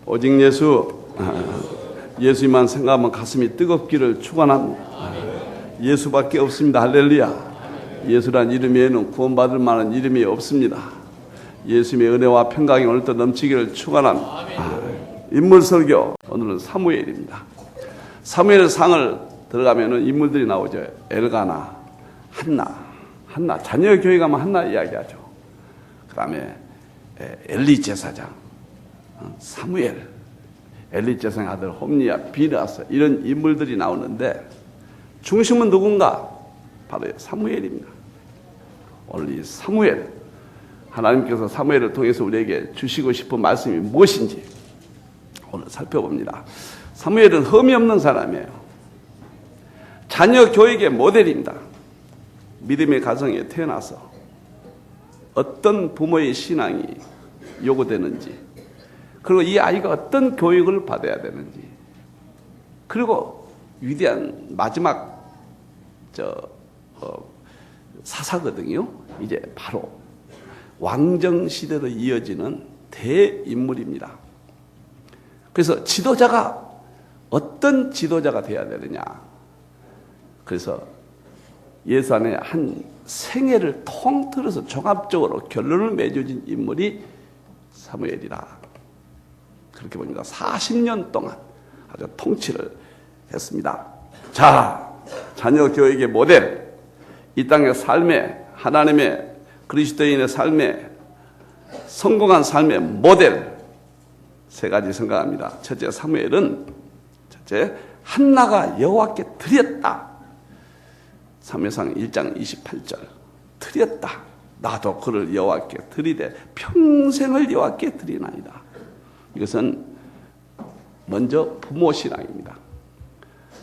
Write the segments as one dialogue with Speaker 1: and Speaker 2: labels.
Speaker 1: 오직 예수님만 생각하면 가슴이 뜨겁기를 축원합니다. 예수밖에 없습니다. 할렐루야. 예수란 이름 외에는 구원받을 만한 이름이 없습니다. 예수님의 은혜와 평강이 오늘도 넘치기를 축원합니다. 인물 설교, 오늘은 사무엘입니다. 사무엘 상을 들어가면은 인물들이 나오죠. 엘가나, 한나, 자녀 교회 가면 한나 이야기하죠. 그 다음에 엘리 제사장, 사무엘, 엘리 제사장 아들 홈리야, 비나스, 이런 인물들이 나오는데 중심은 누군가? 바로 사무엘입니다. 오늘 이 사무엘, 하나님께서 사무엘을 통해서 우리에게 주시고 싶은 말씀이 무엇인지 오늘 살펴봅니다. 사무엘은 흠이 없는 사람이에요. 자녀 교육의 모델입니다. 믿음의 가정에 태어나서 어떤 부모의 신앙이 요구되는지, 그리고 이 아이가 어떤 교육을 받아야 되는지, 그리고 위대한 마지막 사사거든요. 이제 바로 왕정 시대로 이어지는 대인물입니다. 그래서 지도자가 어떤 지도자가 되어야 되느냐. 그래서 예수 안에 한 생애를 통틀어서 종합적으로 결론을 맺어진 인물이 사무엘이라. 그렇게 보니까 40년 동안 아주 통치를 했습니다. 자, 자녀 교육의 모델, 이 땅의 삶에, 하나님의 그리스도인의 삶에, 성공한 삶의 모델 세 가지 생각합니다. 첫째, 사무엘은 한나가 여호와께 드렸다. 사무엘상 1장 28절. 드렸다. 나도 그를 여호와께 드리되 평생을 여호와께 드리나이다. 이것은 먼저 부모 신앙입니다.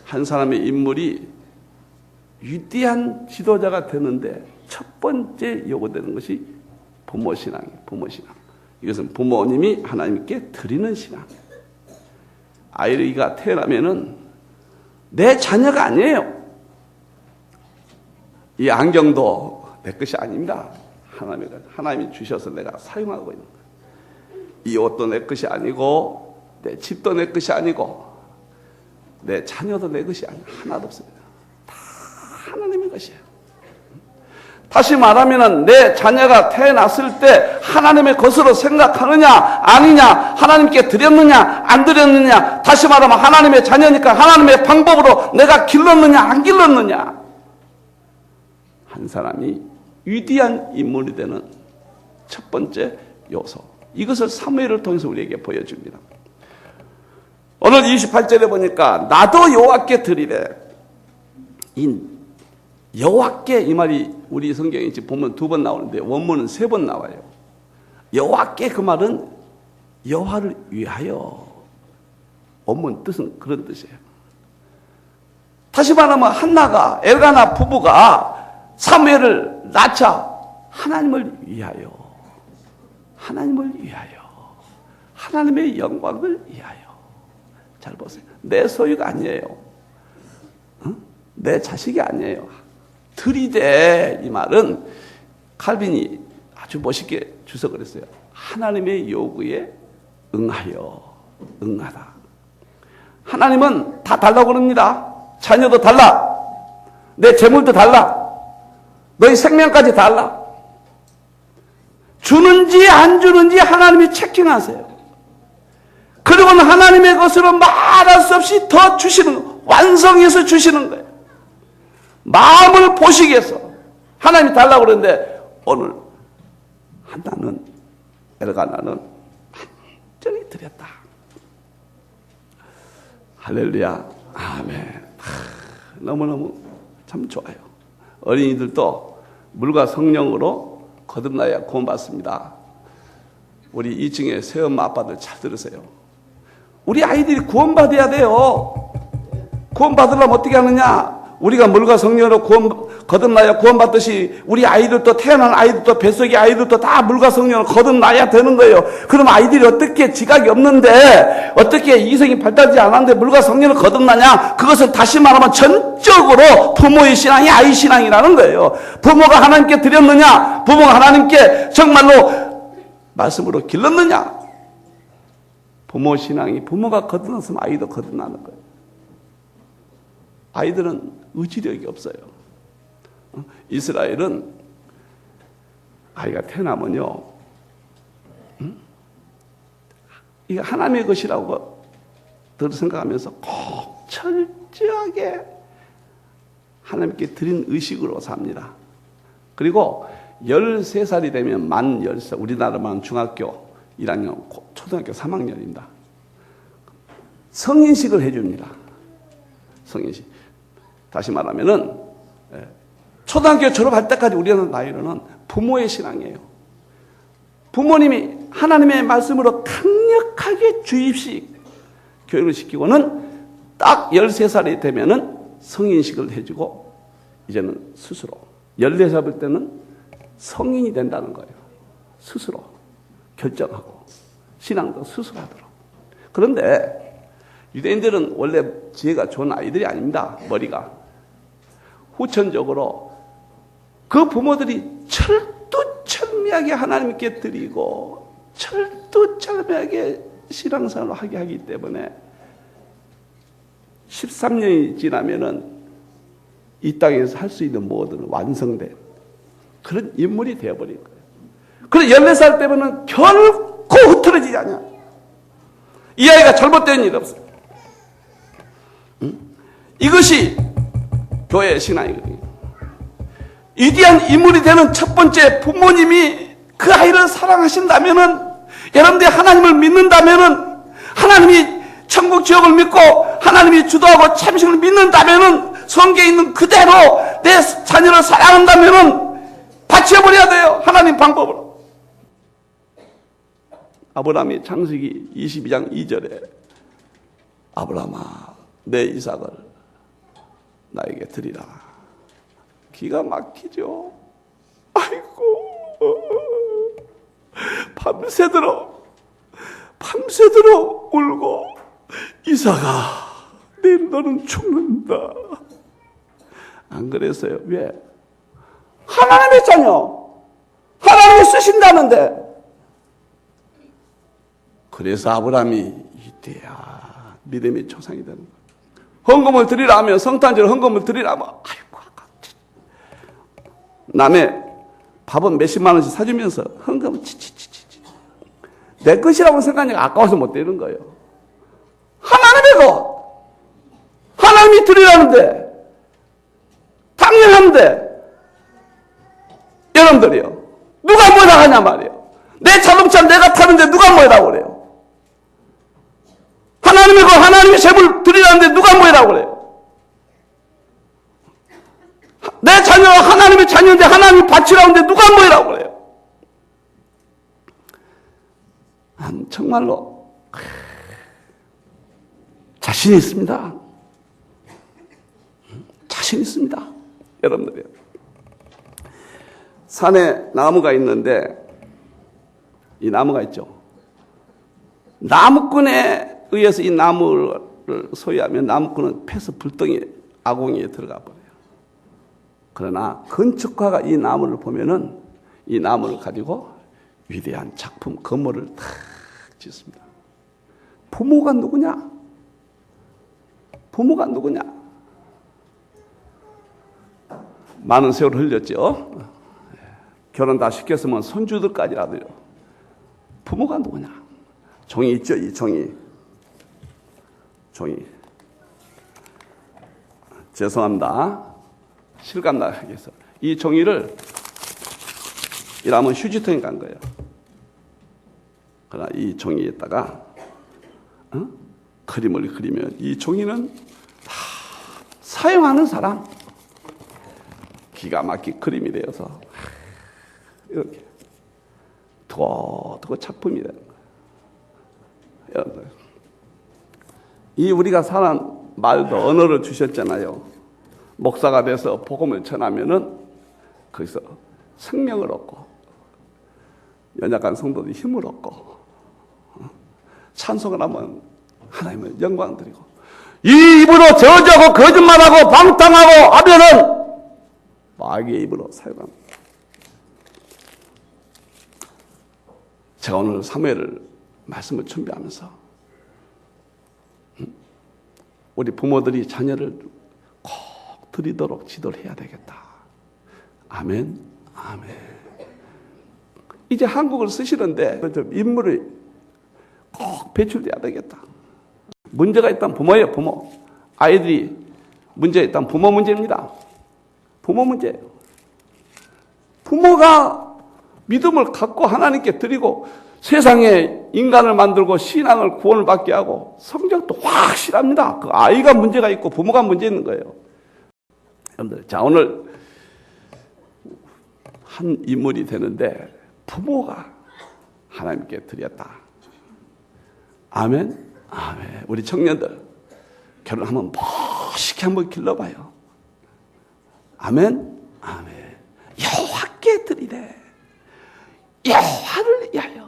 Speaker 1: 한 사람의 인물이 위대한 지도자가 되는데 첫 번째 요구되는 것이 부모 신앙이에요. 부모 신앙. 이것은 부모님이 하나님께 드리는 신앙. 아이가 태어나면은 내 자녀가 아니에요. 이 안경도 내 것이 아닙니다. 하나님이 주셔서 내가 사용하고 있는 거예요. 이 옷도 내 것이 아니고, 내 집도 내 것이 아니고, 내 자녀도 내 것이 아니고, 하나도 없습니다. 다 하나님의 것이에요. 다시 말하면 내 자녀가 태어났을 때 하나님의 것으로 생각하느냐 아니냐, 하나님께 드렸느냐 안 드렸느냐, 다시 말하면 하나님의 자녀니까 하나님의 방법으로 내가 길렀느냐 안 길렀느냐. 한 사람이 위대한 인물이 되는 첫 번째 요소, 이것을 사무엘을 통해서 우리에게 보여줍니다. 오늘 28절에 보니까 나도 여호와께 드리래. 이 여호와께, 이 말이 우리 성경에 보면 2번 나오는데 원문은 3번 나와요. 여호와께, 그 말은 여호와를 위하여. 원문 뜻은 그런 뜻이에요. 다시 말하면 한나가, 엘가나 부부가 사무엘을 낳자 하나님을 위하여, 하나님을 위하여, 하나님의 영광을 위하여. 잘 보세요. 내 소유가 아니에요. 내 자식이 아니에요. 드리되, 이 말은 칼빈이 아주 멋있게 주석을 했어요. 하나님의 요구에 응하다. 하나님은 다 달라고 그럽니다. 자녀도 달라, 내 재물도 달라, 너희 생명까지 달라. 주는지 안 주는지 하나님이 체킹하세요. 그리고는 하나님의 것으로 말할 수 없이 더 주시는, 완성해서 주시는 거예요. 마음을 보시기 위해서 하나님이 달라고 그러는데, 오늘 한나는, 엘가나는 완전히 드렸다. 할렐루야. 아멘. 너무너무 참 좋아요. 어린이들도 물과 성령으로 거듭나야 구원받습니다. 우리 2층에 새엄마 아빠들 잘 들으세요. 우리 아이들이 구원받아야 돼요. 구원받으려면 어떻게 하느냐? 우리가 물과 성령으로 거듭나야 구원받듯이 우리 아이들도, 태어난 아이들도, 뱃속의 아이들도 다 물과 성령으로 거듭나야 되는 거예요. 그럼 아이들이 어떻게 지각이 없는데, 어떻게 이성이 발달하지 않았는데 물과 성령으로 거듭나냐? 그것은 다시 말하면 전적으로 부모의 신앙이 아이 신앙이라는 거예요. 부모가 하나님께 드렸느냐? 부모가 하나님께 정말로 말씀으로 길렀느냐? 부모 신앙이 부모가 거듭났으면 아이도 거듭나는 거예요. 아이들은 의지력이 없어요. 이스라엘은 아이가 태어나면요, 이게 하나님의 것이라고 늘 생각하면서 꼭 철저하게 하나님께 드린 의식으로 삽니다. 그리고 13살이 되면 만 10살, 우리나라만 중학교 1학년, 초등학교 3학년입니다. 성인식을 해줍니다. 성인식. 다시 말하면은, 초등학교 졸업할 때까지 우리나라 나이로는 부모의 신앙이에요. 부모님이 하나님의 말씀으로 강력하게 주입식 교육을 시키고는 딱 13살이 되면은 성인식을 해주고, 이제는 스스로 14살 때는 성인이 된다는 거예요. 스스로 결정하고 신앙도 스스로 하도록. 그런데 유대인들은 원래 지혜가 좋은 아이들이 아닙니다. 머리가. 후천적으로 그 부모들이 철두철미하게 하나님께 드리고 철두철미하게 신앙생활을 하게 하기 때문에 13년이 지나면은 이 땅에서 할 수 있는 모든 완성된 그런 인물이 되어버린 거예요. 그래서 14살 때면은 결코 흐트러지지 않냐. 이 아이가 잘못된 일 없어요. 이것이 교회의 신앙이거든요. 위대한 인물이 되는 첫 번째 부모님이 그 아이를 사랑하신다면은, 여러분들이 하나님을 믿는다면은, 하나님이 천국 지옥을 믿고 하나님이 주도하고 참신을 믿는다면은, 성경에 있는 그대로 내 자녀를 사랑한다면은 바쳐버려야 돼요. 하나님 방법으로. 아브라함이 창세기 22장 2절에 아브라함아 내 이삭을 나에게 드리라. 기가 막히죠. 아이고, 밤새도록 울고, 이삭아 내일 너는 죽는다. 안 그랬어요. 왜? 하나님의 자녀, 하나님이 쓰신다는데. 그래서 아브라함이 이때야 믿음의 조상이 되는 거예요. 헌금을 드리라 하면, 성탄절 헌금을 드리라 하면, 아이고 아깝지. 남의 밥은 몇십만 원씩 사주면서 헌금은 치치치치. 내 것이라고 생각하니까 아까워서 못 드리는 거예요. 하나님의 것, 하나님이 드리라는데, 당연한데, 여러분들이요, 누가 뭐라 하냐 말이에요. 내 자동차 내가 타는데 누가 뭐라고 그래요. 하나님의 것, 하나님의 제물 드리라는데 누가 뭐라고 그래요. 내 자녀가 하나님의 자녀인데 하나님이 바치라는데 누가 뭐라고 그래요. 정말로 자신 있습니다. 자신 있습니다. 여러분들이요. 산에 나무가 있는데, 이 나무가 있죠. 나무꾼에 의해서 이 나무를 소유하면 나무꾼은 패서 불덩이 아궁이에 들어가 버려요. 그러나 건축가가 이 나무를 보면은 이 나무를 가지고 위대한 작품, 건물을 탁 짓습니다. 부모가 누구냐? 부모가 누구냐? 많은 세월을 흘렸죠. 결혼 다 시켰으면 손주들까지라도요. 부모가 누구냐? 종이 있죠, 이 종이. 죄송합니다. 실감나게 해서. 이 종이를 이라면 휴지통에 간 거예요. 그러나 이 종이에다가 그림을 그리면 이 종이는 다 사용하는 사람 기가 막힌 그림이 되어서 이렇게 두고 작품이 되는 거예요. 여러분들, 이 우리가 사는 말도 언어를 주셨잖아요. 목사가 돼서 복음을 전하면은 거기서 생명을 얻고, 연약한 성도들이 힘을 얻고, 찬송을 하면 하나님을 영광 드리고, 이 입으로 저주하고 거짓말하고 방탕하고 하면은 마귀의 입으로 사용합니다. 제가 오늘 사무엘을 말씀을 준비하면서 우리 부모들이 자녀를 꼭 드리도록 지도를 해야 되겠다. 아멘, 아멘. 이제 한국을 쓰시는데 좀 인물이 꼭 배출돼야 되겠다. 문제가 있다면 부모예요, 부모. 아이들이 문제가 있다면 부모 문제입니다. 부모 문제예요. 부모가 믿음을 갖고 하나님께 드리고 세상에 인간을 만들고 신앙을 구원을 받게 하고 성적도 확실합니다. 그 아이가 문제가 있고 부모가 문제 있는 거예요. 여러분들, 자, 오늘 한 인물이 되는데 부모가 하나님께 드렸다. 아멘, 아멘. 우리 청년들 결혼하면 멋있게 한번 길러봐요. 아멘, 아멘. 여호와께 드리래. 여호와를 위하여.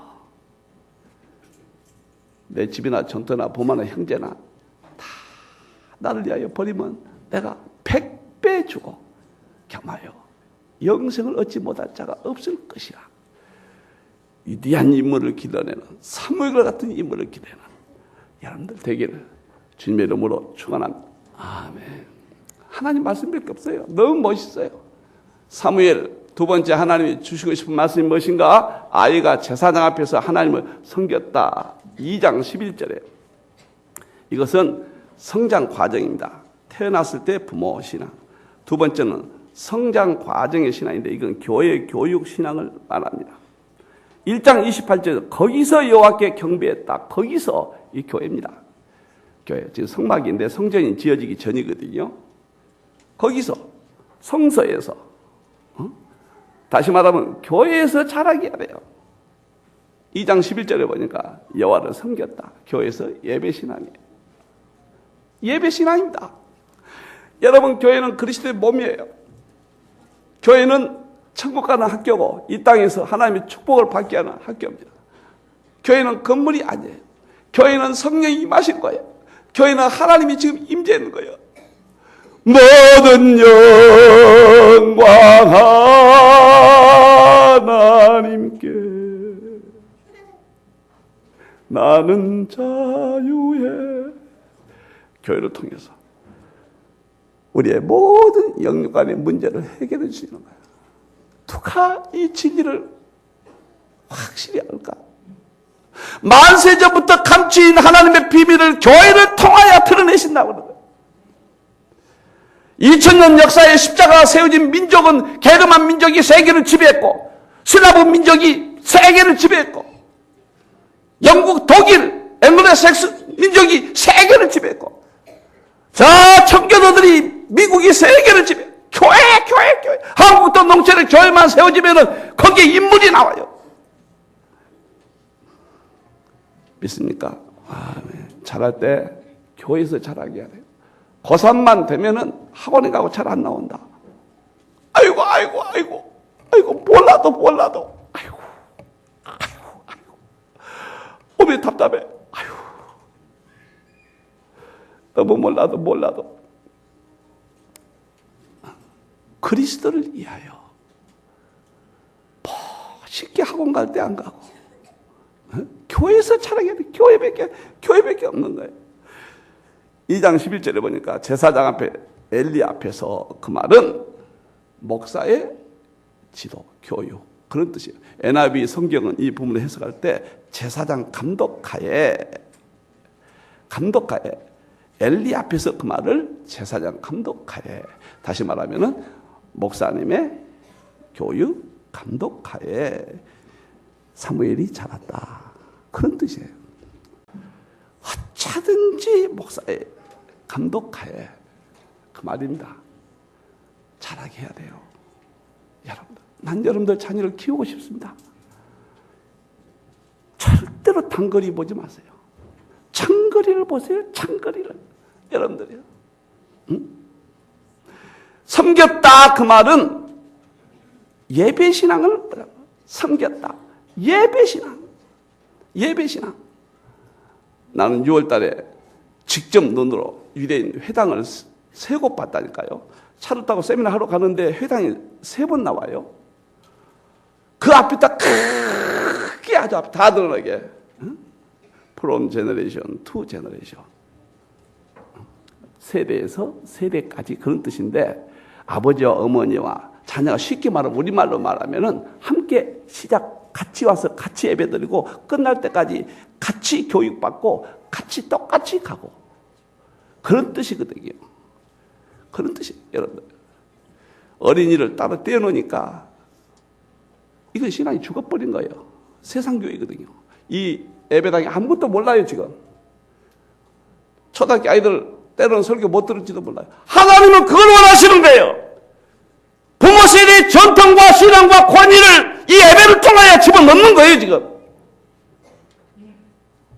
Speaker 1: 내 집이나 전터나 부모나 형제나 다 나를 위하여 버리면 내가 100배 주고 겸하여 영생을 얻지 못할 자가 없을 것이라. 위대한 인물을 길러내는 사무엘 같은 인물을 길러내는 여러분들 되기를 주님의 이름으로 축원합니다. 아멘. 하나님 말씀밖에 없어요. 너무 멋있어요. 사무엘 두 번째 하나님이 주시고 싶은 말씀이 무엇인가? 아이가 제사장 앞에서 하나님을 섬겼다. 2장 11절에 이것은 성장 과정입니다. 태어났을 때 부모 신앙. 두 번째는 성장 과정의 신앙인데 이건 교회 교육 신앙을 말합니다. 1장 28절에 거기서 여호와께 경배했다. 거기서 이 교회입니다. 교회 지금 성막인데 성전이 지어지기 전이거든요. 거기서 성서에서 다시 말하면 교회에서 자라게 해야 돼요. 2장 11절에 보니까 여호와를 섬겼다. 교회에서 예배신앙이에요. 예배신앙입니다. 여러분, 교회는 그리스도의 몸이에요. 교회는 천국 가는 학교고 이 땅에서 하나님의 축복을 받게 하는 학교입니다. 교회는 건물이 아니에요. 교회는 성령이 임하신 거예요. 교회는 하나님이 지금 임재하는 거예요. 모든 영광 하나님께 나는 자유해. 교회를 통해서 우리의 모든 영육간의 문제를 해결해 주시는 거예요. 누가 이 진리를 확실히 알까? 만세전부터 감추인 하나님의 비밀을 교회를 통하여 드러내신다고 그러는 거예요. 2000년 역사의 십자가가 세워진 민족은 게르만 민족이 세계를 지배했고 슬라브 민족이 세계를 지배했고 영국, 독일, 앵글로색스 민족이 세계를 지배했고 저 청교도들이 미국이 세계를 지배해. 교회. 한국도 농촌에 교회만 세워지면은 거기에 인물이 나와요. 믿습니까? 아멘. 잘할 때 교회에서 잘하게 해야 돼요. 고3만 되면은 학원에 가고 잘 안 나온다. 아이고. 몰라도. 아이고. 몸이 답답해. 아이고. 너무 몰라도. 그리스도를 위하여 쉽게 학원 갈 때 안 가고 교회에서 자라게 돼. 교회밖에 없는 거예요. 2장 11절에 보니까 제사장 앞에 엘리 앞에서 그 말은 목사의 지도, 교육 그런 뜻이에요. NIV 성경은 이 부분을 해석할 때 제사장 감독하에 엘리 앞에서 그 말을 제사장 감독하에 다시 말하면은 목사님의 교육 감독하에 사무엘이 자랐다. 그런 뜻이에요. 어차든지 목사의 감독하에 그 말입니다. 자라게 해야 돼요. 여러분들, 난 여러분들 자녀를 키우고 싶습니다. 절대로 단거리 보지 마세요. 장거리를 보세요. 장거리를. 여러분들이요. 응? 섬겼다 그 말은 예배신앙을 섬겼다. 예배신앙. 나는 6월 달에 직접 눈으로 유대인 회당을 3곳 봤다니까요. 차를 타고 세미나 하러 가는데 회당이 3번 나와요. 그 앞에다 크게 아주 앞에 다 드러나게. From generation to generation. 세대에서 세대까지 그런 뜻인데 아버지와 어머니와 자녀가 쉽게 말하면 우리말로 말하면은 함께 시작 같이 와서 같이 예배드리고 끝날 때까지 같이 교육받고 같이 똑같이 가고 그런 뜻이거든요. 그런 뜻이 여러분들 어린이를 따로 떼어놓으니까 이건 신앙이 죽어버린 거예요. 세상 교회거든요. 이 예배당에 아무것도 몰라요 지금. 초등학교 아이들 때로는 설교 못 들을지도 몰라요. 하나님은 그걸 원하시는 거예요. 부모 세대의 전통과 신앙과 권위를 이 예배를 통하여 집어넣는 거예요 지금.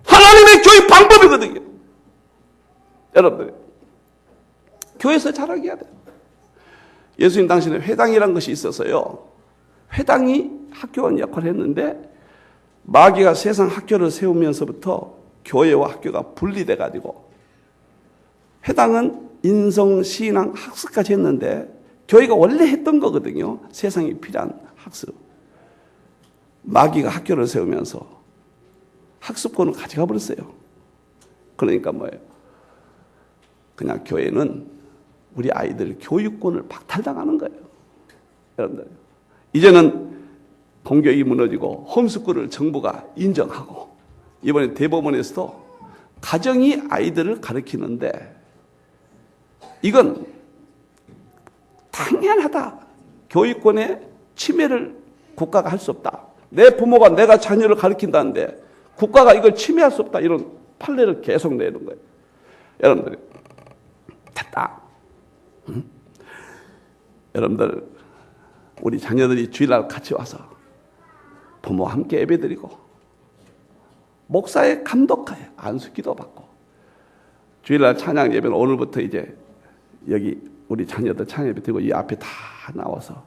Speaker 1: 하나님의 교육 방법이거든요. 여러분들 교회에서 자라게 해야 돼요. 예수님 당시에 회당이라는 것이 있어서요. 회당이 학교원 역할을 했는데 마귀가 세상 학교를 세우면서부터 교회와 학교가 분리돼 가지고 회당은 인성, 신앙, 학습까지 했는데 교회가 원래 했던 거거든요. 세상에 필요한 학습. 마귀가 학교를 세우면서 학습권을 가져가 버렸어요. 그러니까 뭐예요? 그냥 교회는 우리 아이들 교육권을 박탈당하는 거예요. 여러분들 이제는 공교육이 무너지고 홈스쿨을 정부가 인정하고 이번에 대법원에서도 가정이 아이들을 가르치는데 이건 당연하다. 교육권의 침해를 국가가 할 수 없다. 내 부모가 내가 자녀를 가르친다는데 국가가 이걸 침해할 수 없다. 이런 판례를 계속 내는 거예요. 여러분들 됐다. 응? 여러분들 우리 자녀들이 주일날 같이 와서 부모와 함께 예배드리고 목사의 감독하에 안수기도 받고 주일날 찬양 예배는 오늘부터 이제 여기 우리 자녀들 찬양 예배 드리고 이 앞에 다 나와서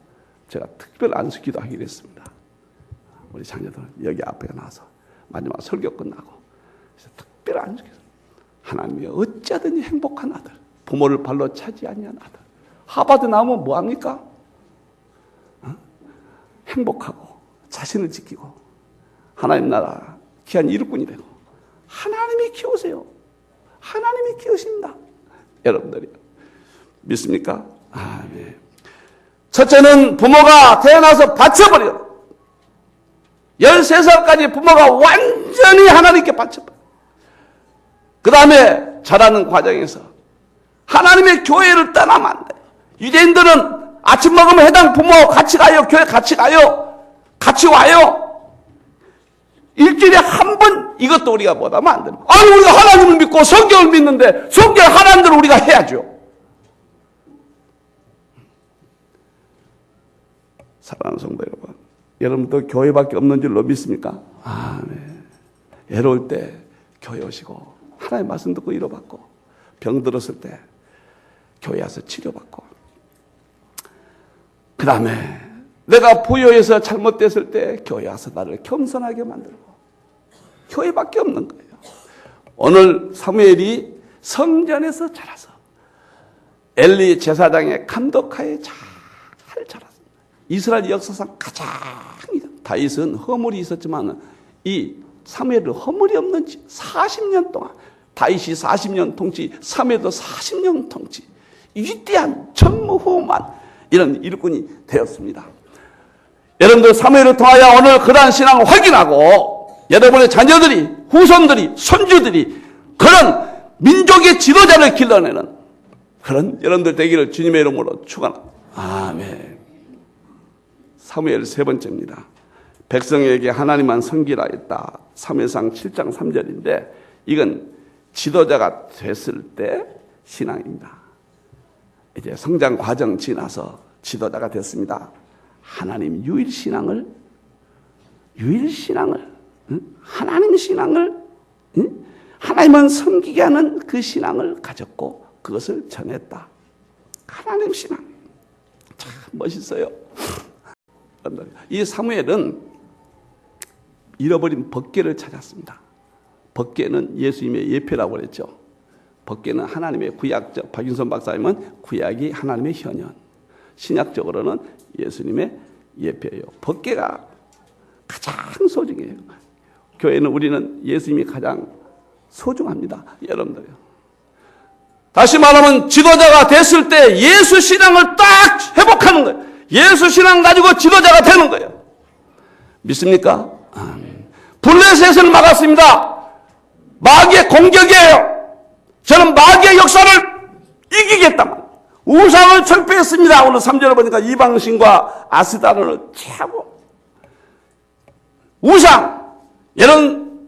Speaker 1: 제가 특별 안수기도 하기로 했습니다. 우리 자녀들 여기 앞에 나와서 마지막 설교 끝나고 특별 안수기도 하나님이 어찌하든지 행복한 아들 부모를 발로 차지 아니한 아들 하버드 나오면 뭐합니까? 행복하고 자신을 지키고 하나님 나라 귀한 이루꾼이 되고 하나님이 키우세요. 하나님이 키우십니다. 여러분들이 믿습니까? 아멘. 첫째는 부모가 태어나서 바쳐버려. 13살까지 부모가 완전히 하나님께 바쳐버려. 그 다음에 자라는 과정에서 하나님의 교회를 떠나면 안 돼요. 유대인들은 아침 먹으면 해당 부모 같이 가요. 교회 같이 가요. 같이 와요. 일주일에 한 번 이것도 우리가 못하면 안 됩니다. 아니 우리가 하나님을 믿고 성경을 믿는데 성경 하라는 대로 우리가 해야죠. 사랑하는 성도 여러분, 여러분도 교회밖에 없는 줄로 믿습니까? 아멘. 외로울 때 교회 오시고 하나님의 말씀 듣고 위로받고 병 들었을 때 교회 와서 치료받고 그 다음에 내가 부여해서 잘못됐을 때 교회 와서 나를 겸손하게 만들고 교회밖에 없는 거예요. 오늘 사무엘이 성전에서 자라서 엘리 제사장의 감독하에 잘 자랐습니다. 이스라엘 역사상 가장 다윗은 허물이 있었지만 이 사무엘은 허물이 없는 40년 동안 다윗이 40년 통치, 사무엘도 40년 통치 위대한 전무후무한 이런 일꾼이 되었습니다. 여러분들 사무엘을 통하여 오늘 그러한 신앙을 확인하고 여러분의 자녀들이 후손들이 손주들이 그런 민족의 지도자를 길러내는 그런 여러분들 되기를 주님의 이름으로 축원합니다. 아멘. 사무엘 세 번째입니다. 백성에게 하나님만 섬기라 했다. 사무엘상 7장 3절인데 이건 지도자가 됐을 때 신앙입니다. 이제 성장 과정 지나서 지도자가 됐습니다. 하나님 유일신앙을 하나님 신앙을 하나님만 섬기게 하는 그 신앙을 가졌고 그것을 전했다. 하나님 신앙 참 멋있어요. 이 사무엘은 잃어버린 법궤를 찾았습니다. 법궤는 예수님의 예표라고 그랬죠. 법궤는 하나님의 구약적, 박윤선 박사님은 구약이 하나님의 현현, 신약적으로는 예수님의 예표예요. 법궤가 가장 소중해요. 교회는 우리는 예수님이 가장 소중합니다. 여러분들요. 다시 말하면 지도자가 됐을 때 예수 신앙을 딱 회복하는 거예요. 예수 신앙 가지고 지도자가 되는 거예요. 믿습니까? 블레셋을 막았습니다. 마귀의 공격이에요. 저는 마귀의 역사를 이기겠다. 우상을 철폐했습니다. 오늘 3절을 보니까 이방신과 아스다론을 차고 우상, 이런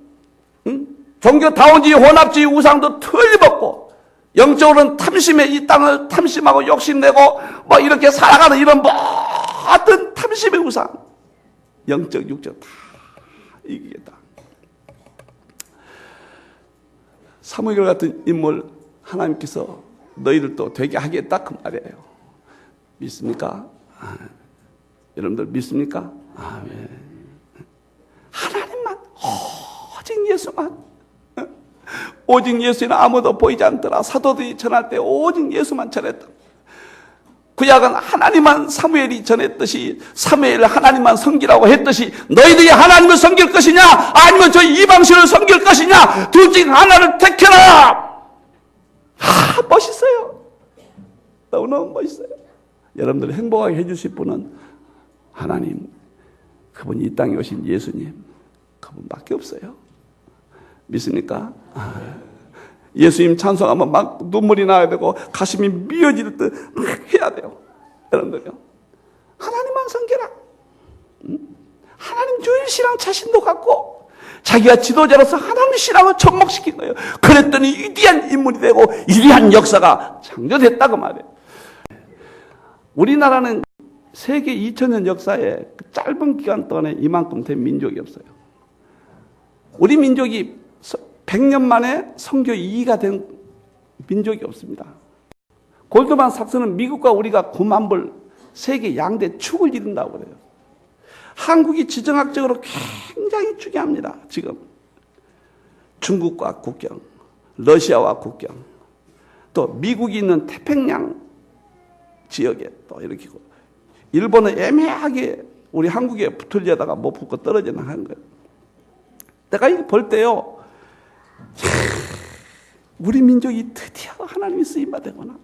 Speaker 1: 종교 다원주의 혼합주의 우상도 틀림없고 영적으로는 탐심에 이 땅을 탐심하고 욕심내고 뭐 이렇게 살아가는 이런 모든 탐심의 우상, 영적 육적 다 이기겠다. 사무엘 같은 인물 하나님께서 너희를 또 되게 하겠다 그 말이에요. 믿습니까? 여러분들 믿습니까? 아멘. 하나님만, 오직 예수만, 오직 예수는 아무도 보이지 않더라. 사도들이 전할 때 오직 예수만 전했다. 구약은 하나님만 사무엘이 전했듯이 사무엘 하나님만 섬기라고 했듯이 너희들이 하나님을 섬길 것이냐 아니면 저 이방신을 섬길 것이냐 둘 중 하나를 택해라. 멋있어요. 너무너무 멋있어요. 여러분들 행복하게 해주실 분은 하나님, 그분이 이 땅에 오신 예수님, 그분밖에 없어요. 믿습니까? 예수님 찬송하면 막 눈물이 나야 되고 가슴이 미어질 듯 막 해야 돼요. 여러분들요, 하나님만 섬겨라. 하나님 주일 신앙 자신도 갖고 자기가 지도자로서 하나님 신앙을 접목시킨 거예요. 그랬더니 위대한 인물이 되고 위대한 역사가 창조됐다고 말해요. 우리나라는 세계 2000년 역사에 그 짧은 기간 동안에 이만큼 된 민족이 없어요. 우리 민족이 100년 만에 선교 2위가 된 민족이 없습니다. 골드만 삭스는 미국과 우리가 9만 불 세계 양대 축을 이룬다고 그래요. 한국이 지정학적으로 굉장히 중요합니다. 지금 중국과 국경, 러시아와 국경, 또 미국이 있는 태평양 지역에 또 이렇게 일본은 애매하게 우리 한국에 붙으려다가 못 붙고 떨어지는 하는 거예요. 내가 이거 볼 때요, 우리 민족이 드디어 하나님이 쓰임받거나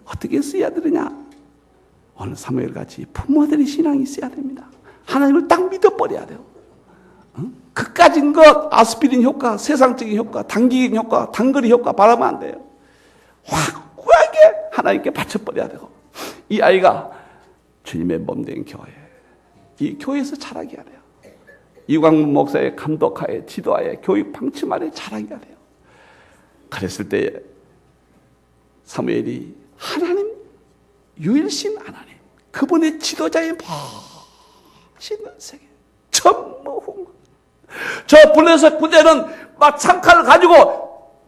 Speaker 1: 어떻게 쓰여야 되느냐? 오늘 사무엘같이 부모들의 신앙이 있어야 됩니다. 하나님을 딱 믿어버려야 돼요. 그까진 것, 아스피린 효과, 세상적인 효과, 단기적인 효과, 단거리 효과 바라면 안 돼요. 확고하게 하나님께 바쳐버려야 되고, 이 아이가 주님의 몸된 교회, 이 교회에서 자라게 해야 돼요. 이광문 목사의 감독하에, 지도하에, 교육 방침 아래 자라게 해야 돼요. 그랬을 때 사무엘이 하나님, 유일신 하나님, 그분의 지도자의 멋있는 세계, 전무후무. 저 블레셋 군대는 막 창칼을 가지고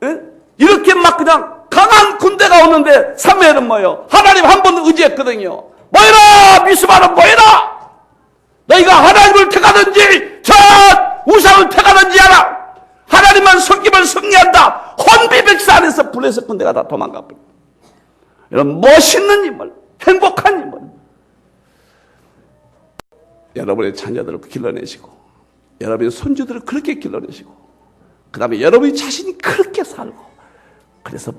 Speaker 1: 이렇게 막 그냥 강한 군대가 오는데 사무엘은 뭐예요? 하나님 한 번 의지했거든요. 모여라! 미스바는 모여라! 너희가 하나님을 택하든지 저 우상을 택하든지 하라! 하나님만 섬기면 승리한다. 혼비백사 안에서 블레셋 군대가 다 도망가 버려. 이런 멋있는 인물, 행복한 인물. 여러분의 자녀들을 길러내시고, 여러분의 손주들을 그렇게 길러내시고, 그 다음에 여러분이 자신이 그렇게 살고, 그래서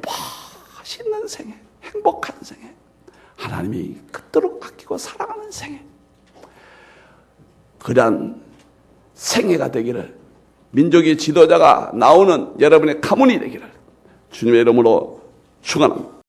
Speaker 1: 멋있는 생애, 행복한 생애, 하나님이 그토록 아끼고 사랑하는 생애, 그러한 생애가 되기를, 민족의 지도자가 나오는 여러분의 가문이 되기를 주님의 이름으로 축원합니다.